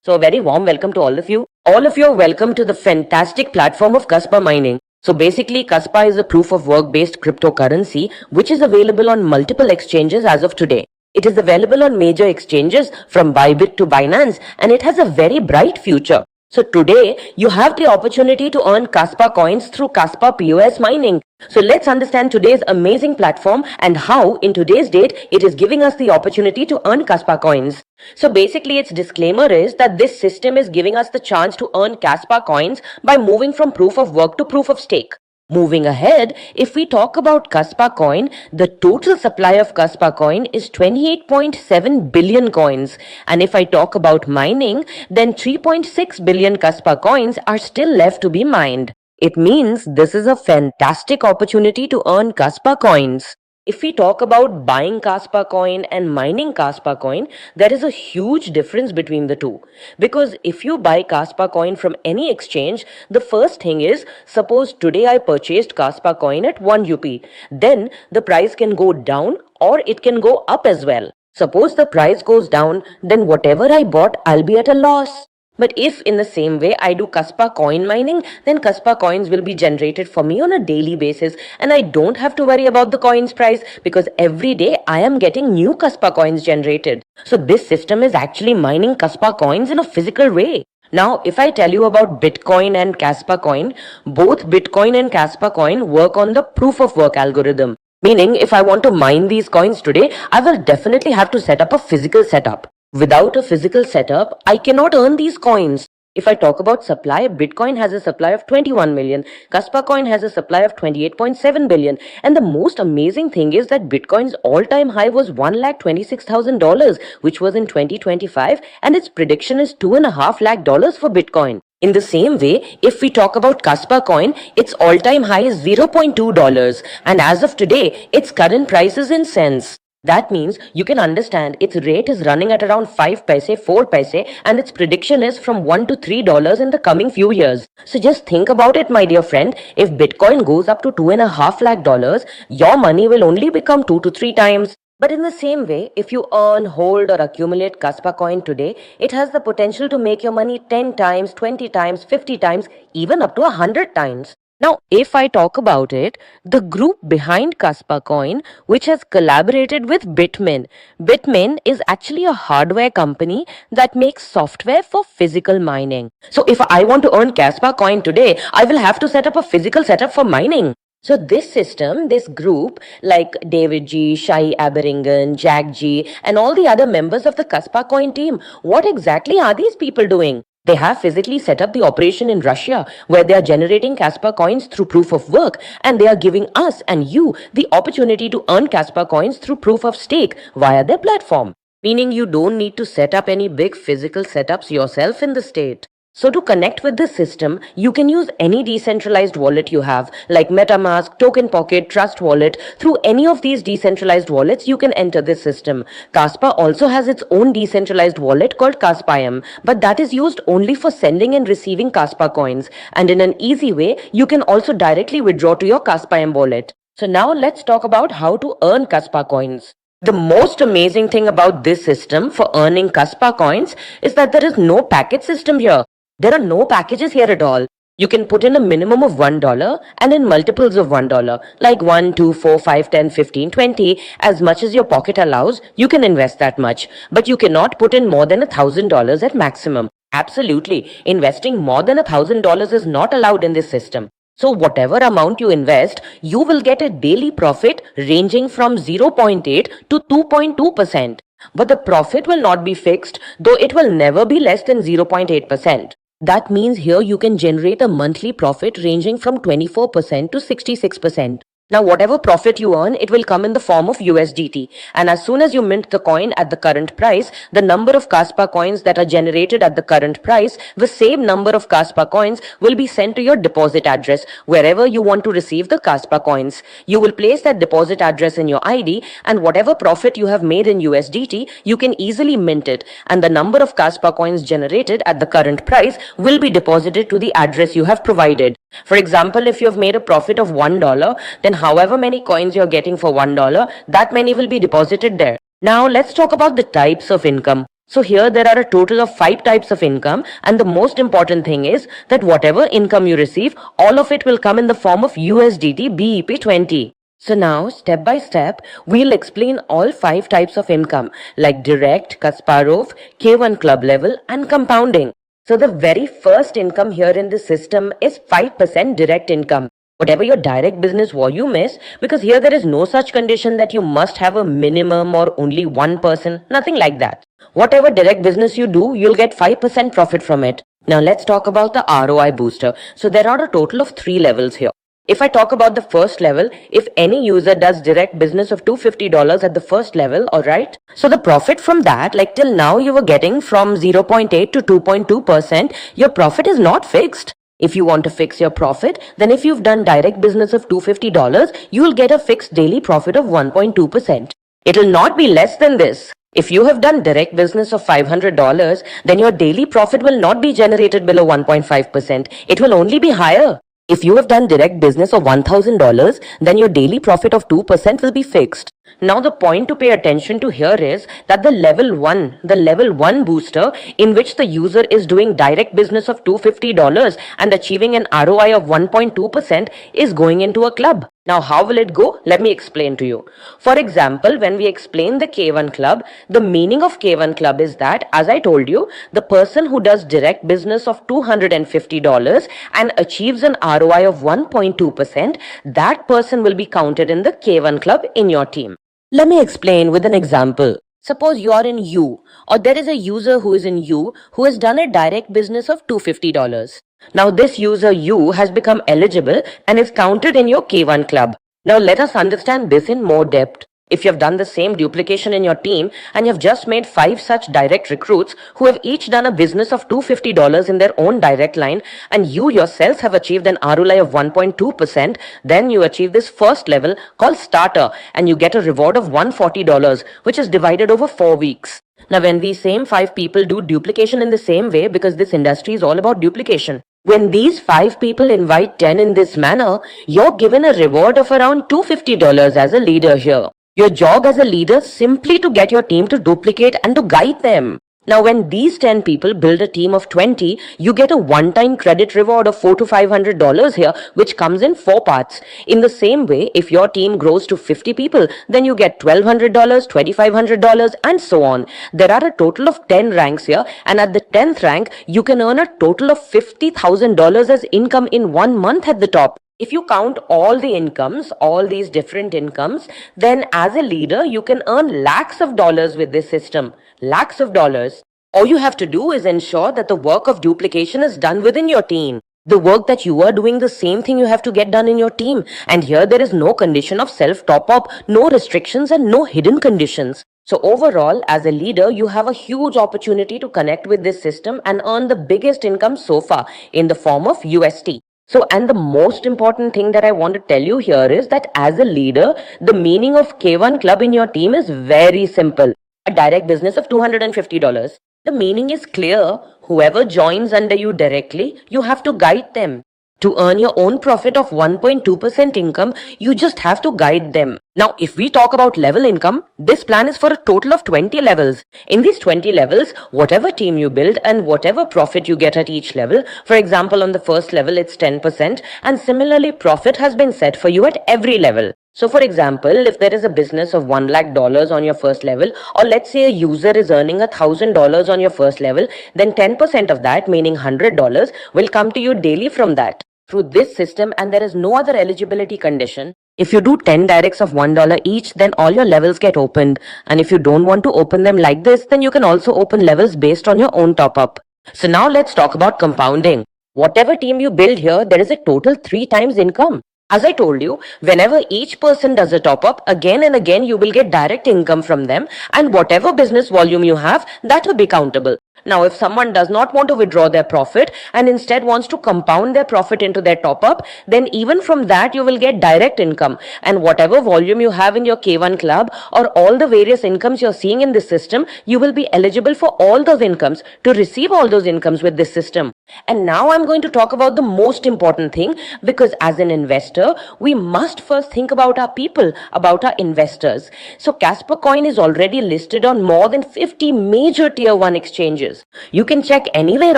So a very warm welcome to all of you. All of you are welcome to the fantastic platform of Kaspa Mining. So basically, Kaspa is a proof of work based cryptocurrency which is available on multiple exchanges as of today. It is available on major exchanges from Bybit to Binance, and it has a very bright future. So today you have the opportunity to earn Kaspa coins through Kaspa POS mining. So let's understand today's amazing platform and how in today's date it is giving us the opportunity to earn Kaspa coins. So basically its disclaimer is that this system is giving us the chance to earn Kaspa coins by moving from proof of work to proof of stake. Moving ahead, if we talk about Kaspa coin, the total supply of Kaspa coin is 28.7 billion coins. And if I talk about mining, then 3.6 billion Kaspa coins are still left to be mined. It means this is a fantastic opportunity to earn Kaspa coins. If we talk about buying Kaspa coin and mining Kaspa coin, there is a huge difference between the two. Because if you buy Kaspa coin from any exchange, the first thing is, suppose today I purchased Kaspa coin at 1 UP. Then the price can go down or it can go up as well. Suppose the price goes down, then whatever I bought, I'll be at a loss. But if in the same way I do Kaspa coin mining, then Kaspa coins will be generated for me on a daily basis and I don't have to worry about the coins price because every day I am getting new Kaspa coins generated. So this system is actually mining Kaspa coins in a physical way. Now, if I tell you about Bitcoin and Kaspa coin, both Bitcoin and Kaspa coin work on the proof of work algorithm. Meaning, if I want to mine these coins today, I will definitely have to set up a physical setup. Without a physical setup, I cannot earn these coins. If I talk about supply, Bitcoin has a supply of 21 million, Kaspa coin has a supply of 28.7 billion, and the most amazing thing is that Bitcoin's all-time high was $126,000, which was in 2025, and its prediction is $2.5 lakh for Bitcoin. In the same way, if we talk about Kaspa coin, its all-time high is $0.2, and as of today, its current price is in cents. That means you can understand its rate is running at around 5 paise, 4 paise, and its prediction is from $1 to $3 in the coming few years. So just think about it, my dear friend. If Bitcoin goes up to $2.5 lakh, your money will only become 2 to 3 times. But in the same way, if you earn, hold or accumulate Kaspa coin today, it has the potential to make your money 10 times, 20 times, 50 times, even up to 100 times. Now, if I talk about it, the group behind Kaspa coin, which has collaborated with Bitmain. Bitmain is actually a hardware company that makes software for physical mining. So if I want to earn Kaspa coin today, I will have to set up a physical setup for mining. So this system, this group, like David G, Shai Aberingen, Jack G, and all the other members of the Kaspa coin team, what exactly are these people doing? They have physically set up the operation in Russia where they are generating Kaspa coins through proof of work, and they are giving us and you the opportunity to earn Kaspa coins through proof of stake via their platform. Meaning you don't need to set up any big physical setups yourself in the state. So to connect with this system, you can use any decentralized wallet you have, like MetaMask, Token Pocket, Trust Wallet. Through any of these decentralized wallets, you can enter this system. Kaspa also has its own decentralized wallet called Kaspayam, but that is used only for sending and receiving Kaspa coins. And in an easy way, you can also directly withdraw to your Kaspayam wallet. So now let's talk about how to earn Kaspa coins. The most amazing thing about this system for earning Kaspa coins is that there is no package system here. There are no packages here at all. You can put in a minimum of $1 and in multiples of $1, like 1, 2, 4, 5, 10, 15, 20. As much as your pocket allows, you can invest that much. But you cannot put in more than $1,000 at maximum. Absolutely. Investing more than $1,000 is not allowed in this system. So whatever amount you invest, you will get a daily profit ranging from 0.8 to 2.2%. But the profit will not be fixed, though it will never be less than 0.8%. That means here you can generate a monthly profit ranging from 24% to 66%. Now whatever profit you earn, it will come in the form of USDT, and as soon as you mint the coin at the current price, the number of Kaspa coins that are generated at the current price, the same number of Kaspa coins will be sent to your deposit address wherever you want to receive the Kaspa coins. You will place that deposit address in your ID, and whatever profit you have made in USDT, you can easily mint it, and the number of Kaspa coins generated at the current price will be deposited to the address you have provided. For example, if you have made a profit of $1, then however many coins you're getting for $1, that many will be deposited there. Now let's talk about the types of income. So here there are a total of 5 types of income, and the most important thing is that whatever income you receive, all of it will come in the form of USDT BEP20. So now, step by step, we'll explain all 5 types of income like direct, Kasparov, K1 club level, and compounding. So the very first income here in the system is 5% direct income. Whatever your direct business volume is, because here there is no such condition that you must have a minimum or only one person, nothing like that. Whatever direct business you do, you'll get 5% profit from it. Now let's talk about the ROI booster. So there are a total of 3 levels here. If I talk about the first level, if any user does direct business of $250 at the first level, alright, so the profit from that, like till now you were getting from 0.8 to 2.2%, your profit is not fixed. If you want to fix your profit, then if you've done direct business of $250, you will get a fixed daily profit of 1.2%. It will not be less than this. If you have done direct business of $500, then your daily profit will not be generated below 1.5%. It will only be higher. If you have done direct business of $1,000, then your daily profit of 2% will be fixed. Now the point to pay attention to here is that the level 1 booster in which the user is doing direct business of $250 and achieving an ROI of 1.2% is going into a club. Now how will it go? Let me explain to you. For example, when we explain the K1 club, the meaning of K1 club is that, as I told you, the person who does direct business of $250 and achieves an ROI of 1.2%, that person will be counted in the K1 club in your team. Let me explain with an example. Suppose you are in U, or there is a user who is in U who has done a direct business of $250. Now this user U has become eligible and is counted in your K1 club. Now let us understand this in more depth. If you have done the same duplication in your team and you have just made 5 such direct recruits who have each done a business of $250 in their own direct line, and you yourselves have achieved an ROI of 1.2%, then you achieve this first level called starter and you get a reward of $140, which is divided over 4 weeks. Now when these same 5 people do duplication in the same way, because this industry is all about duplication, when these 5 people invite 10 in this manner, you're given a reward of around $250 as a leader here. Your job as a leader simply to get your team to duplicate and to guide them. Now when these 10 people build a team of 20, you get a one-time credit reward of $400 to $500 here, which comes in 4 parts. In the same way, if your team grows to 50 people, then you get $1,200, $2,500 and so on. There are a total of 10 ranks here, and at the 10th rank, you can earn a total of $50,000 as income in 1 month at the top. If you count all the incomes, all these different incomes, then as a leader, you can earn lakhs of dollars with this system. Lakhs of dollars. All you have to do is ensure that the work of duplication is done within your team. The work that you are doing, the same thing you have to get done in your team. And here there is no condition of self-top-up, no restrictions and no hidden conditions. So overall, as a leader, you have a huge opportunity to connect with this system and earn the biggest income so far in the form of UST. So, and the most important thing that I want to tell you here is that as a leader, the meaning of K1 club in your team is very simple. A direct business of $250. The meaning is clear. Whoever joins under you directly, you have to guide them. To earn your own profit of 1.2% income, you just have to guide them. Now, if we talk about level income, this plan is for a total of 20 levels. In these 20 levels, whatever team you build and whatever profit you get at each level, for example, on the first level, it's 10%, and similarly, profit has been set for you at every level. So for example, if there is a business of $1 lakh on your first level, or let's say a user is earning $1,000 on your first level, then 10% of that, meaning $100, will come to you daily from that. Through this system, and there is no other eligibility condition. If you do 10 directs of $1 each, then all your levels get opened. And if you don't want to open them like this, then you can also open levels based on your own top-up. So now let's talk about compounding. Whatever team you build here, there is a total 3 times income. As I told you, whenever each person does a top-up, again and again you will get direct income from them, and whatever business volume you have, that will be countable. Now, if someone does not want to withdraw their profit and instead wants to compound their profit into their top-up, then even from that you will get direct income. And whatever volume you have in your K1 club or all the various incomes you're seeing in this system, you will be eligible for all those incomes to receive all those incomes with this system. And now I'm going to talk about the most important thing, because as an investor, investor, we must first think about our people, about our investors. So Casper Coin is already listed on more than 50 major tier 1 exchanges. You can check anywhere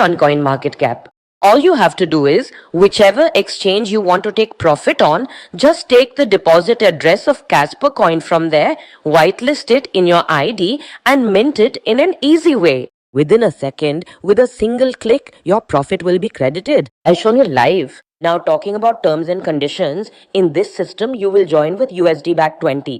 on CoinMarketCap. All you have to do is, whichever exchange you want to take profit on, just take the deposit address of Casper Coin from there, whitelist it in your ID and mint it in an easy way. Within a second, with a single click, your profit will be credited. I've shown you live. Now talking about terms and conditions, in this system you will join with USD back 20.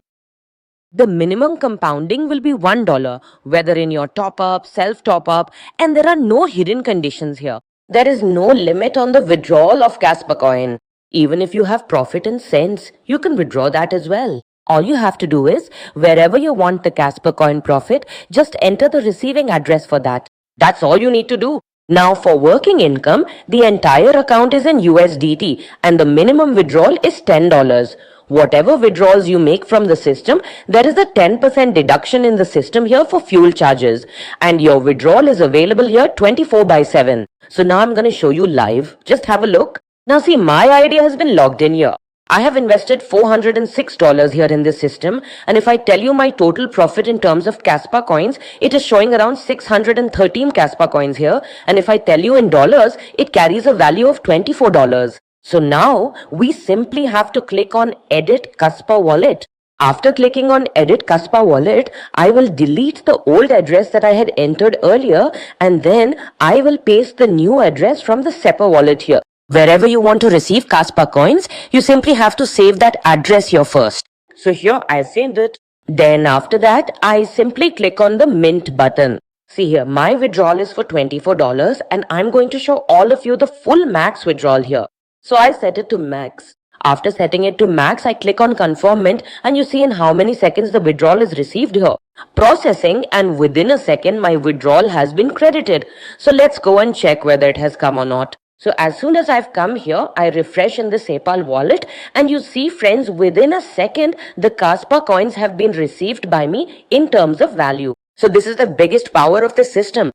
The minimum compounding will be $1, whether in your top up, self top up, and there are no hidden conditions here. There is no limit on the withdrawal of Casper Coin. Even if you have profit in cents, you can withdraw that as well. All you have to do is, wherever you want the Casper Coin profit, just enter the receiving address for that. That's all you need to do. Now for working income, the entire account is in USDT and the minimum withdrawal is $10. Whatever withdrawals you make from the system, there is a 10% deduction in the system here for fuel charges. And your withdrawal is available here 24/7. So now I'm going to show you live. Just have a look. Now see, my ID has been logged in here. I have invested $406 here in this system, and if I tell you my total profit in terms of Casper coins, it is showing around 613 Casper coins here, and if I tell you in dollars, it carries a value of $24. So now we simply have to click on Edit Casper Wallet. After clicking on Edit Casper Wallet, I will delete the old address that I had entered earlier, and then I will paste the new address from the SEPA wallet here. Wherever you want to receive Casper coins, you simply have to save that address here first. So here I saved it. Then after that, I simply click on the mint button. See here, my withdrawal is for $24 and I'm going to show all of you the full max withdrawal here. So I set it to max. After setting it to max, I click on confirm mint and you see in how many seconds the withdrawal is received here. Processing, and within a second my withdrawal has been credited. So let's go and check whether it has come or not. So as soon as I've come here, I refresh in the SEPAL wallet and you see friends, within a second, the Casper coins have been received by me in terms of value. So this is the biggest power of the system.